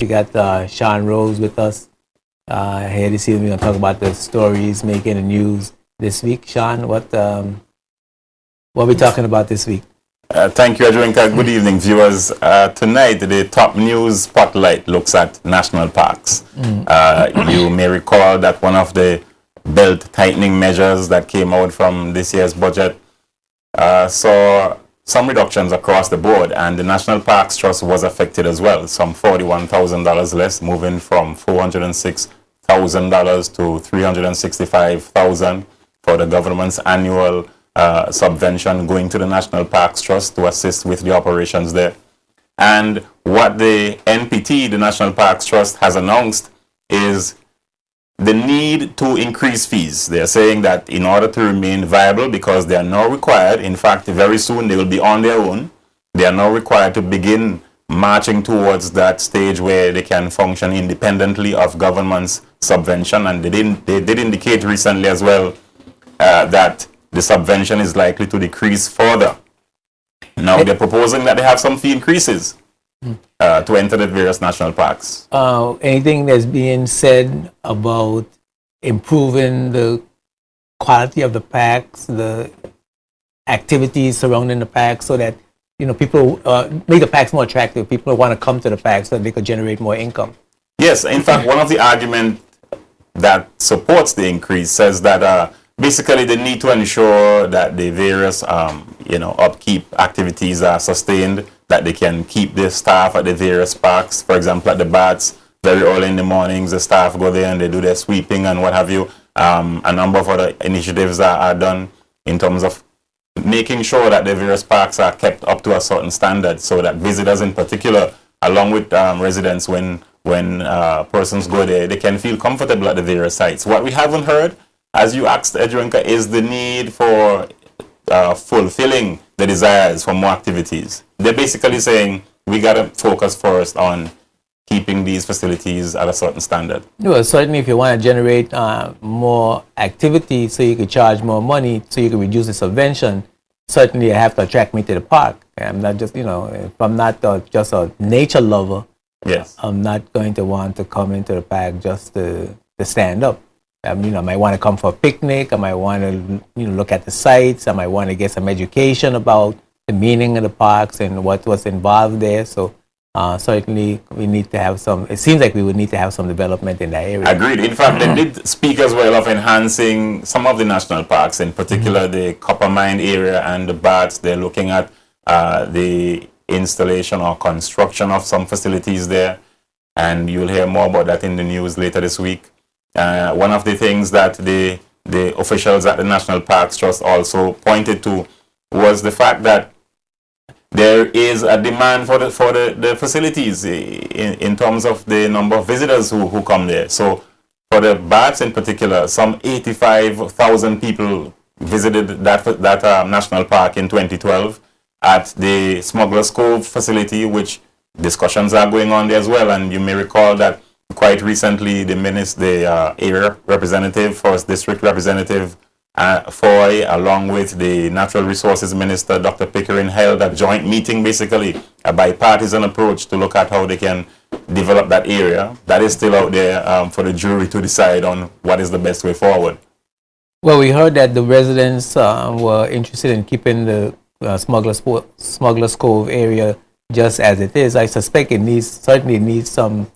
We got Sean Rose with us here this evening. We're going to talk about the stories making the news this week. Sean, what are we talking about this week? Thank you, Adrinka. Good evening, viewers. Tonight, the top news spotlight looks at national parks. You may recall that one of the belt tightening measures that came out from this year's budget saw some reductions across the board, and the National Parks Trust was affected as well. Some $41,000 less, moving from $406,000 to $365,000 for the government's annual subvention going to the National Parks Trust to assist with the operations there. And what the NPT, the National Parks Trust, has announced is the need to increase fees. They're saying that in order to remain viable, because they are now required, in fact, very soon they will be on their own, they are now required to begin marching towards that stage where they can function independently of government's subvention. And they did indicate recently as well that the subvention is likely to decrease further. Now they're proposing that they have some fee increases to enter the various national parks. Anything that's being said about improving the quality of the parks, the activities surrounding the parks, so that people make the parks more attractive. People want to come to the parks so they could generate more income. Yes, in fact, one of the arguments that supports the increase says that basically they need to ensure that the various upkeep activities are sustained, that they can keep the staff at the various parks. For example, at the bats, very early in the mornings, the staff go there and they do their sweeping and what have you. A number of other initiatives are done in terms of making sure that the various parks are kept up to a certain standard, so that visitors in particular, along with residents, when persons go there, they can feel comfortable at the various sites. What we haven't heard, as you asked, Edrinka, is the need for fulfilling the desires for more activities. They're basically saying we got to focus first on keeping these facilities at a certain standard. Well, certainly if you want to generate more activity so you could charge more money, so you can reduce the subvention, certainly you have to attract me to the park. I'm not just, if I'm not just a nature lover, yes, I'm not going to want to come into the park just to stand up. I might want to come for a picnic. I might want to, look at the sites. I might want to get some education about the meaning of the parks and what's involved there. So certainly we need to have some. It seems like we would need to have some development in that area. Agreed. In fact, they did speak as well of enhancing some of the national parks, in particular the Copper Mine area and the Bats. They're looking at the installation or construction of some facilities there, and you'll hear more about that in the news later this week. One of the things that the officials at the National Parks Trust also pointed to was the fact that there is a demand for the facilities in terms of the number of visitors who come there. So for the bats in particular, some 85,000 people visited that national park in 2012 at the Smugglers Cove facility, which discussions are going on there as well. And you may recall that quite recently, the area representative, First District Representative Foy, along with the Natural Resources Minister, Dr. Pickering, held a joint meeting, basically a bipartisan approach to look at how they can develop that area. That is still out there for the jury to decide on what is the best way forward. Well, we heard that the residents were interested in keeping the Smugglers Cove area just as it is. I suspect it certainly needs some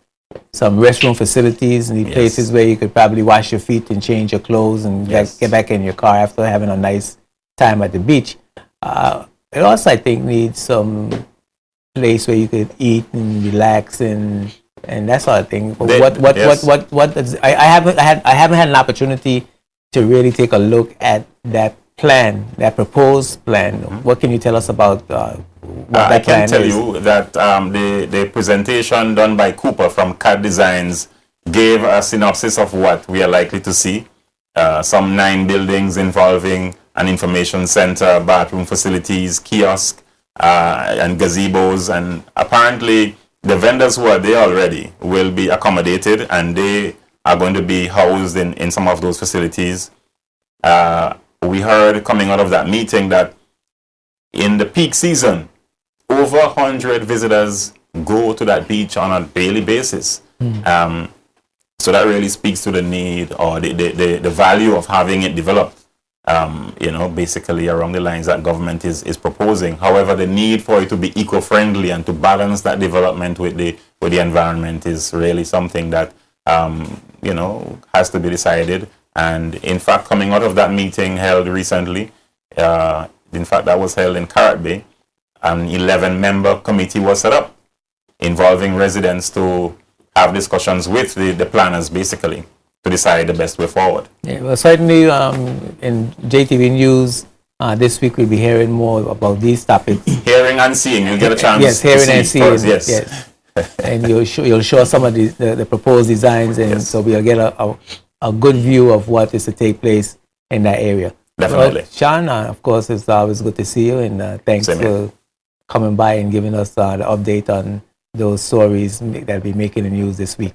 restroom facilities, and places where you could probably wash your feet and change your clothes and get back in your car after having a nice time at the beach. It also, I think, needs some place where you could eat and relax and that sort of thing. But I haven't had an opportunity to really take a look at that plan, that proposed plan. What can you tell us about what that plan is? I can tell you that the presentation done by Cooper from CAD Designs gave a synopsis of what we are likely to see. Some 9 buildings involving an information center, bathroom facilities, kiosk, and gazebos. And apparently the vendors who are there already will be accommodated, and they are going to be housed in some of those facilities. We heard coming out of that meeting that in the peak season, over 100 visitors go to that beach on a daily basis. So that really speaks to the need or the value of having it developed, basically along the lines that government is proposing. However, the need for it to be eco-friendly and to balance that development with the environment is really something that, has to be decided. And in fact, coming out of that meeting held recently, in fact, that was held in Carrot Bay, an 11-member committee was set up involving residents to have discussions with the planners, basically, to decide the best way forward. Yeah, well, certainly in JTV News this week we'll be hearing more about these topics. Hearing and seeing, you'll get a chance. Yes, hearing and seeing. First, yes. And you'll show some of the proposed designs, and so we'll get a good view of what is to take place in that area. Definitely. Well, Sean, of course, it's always good to see you, and thanks for coming by and giving us the update on those stories that will be making the news this week.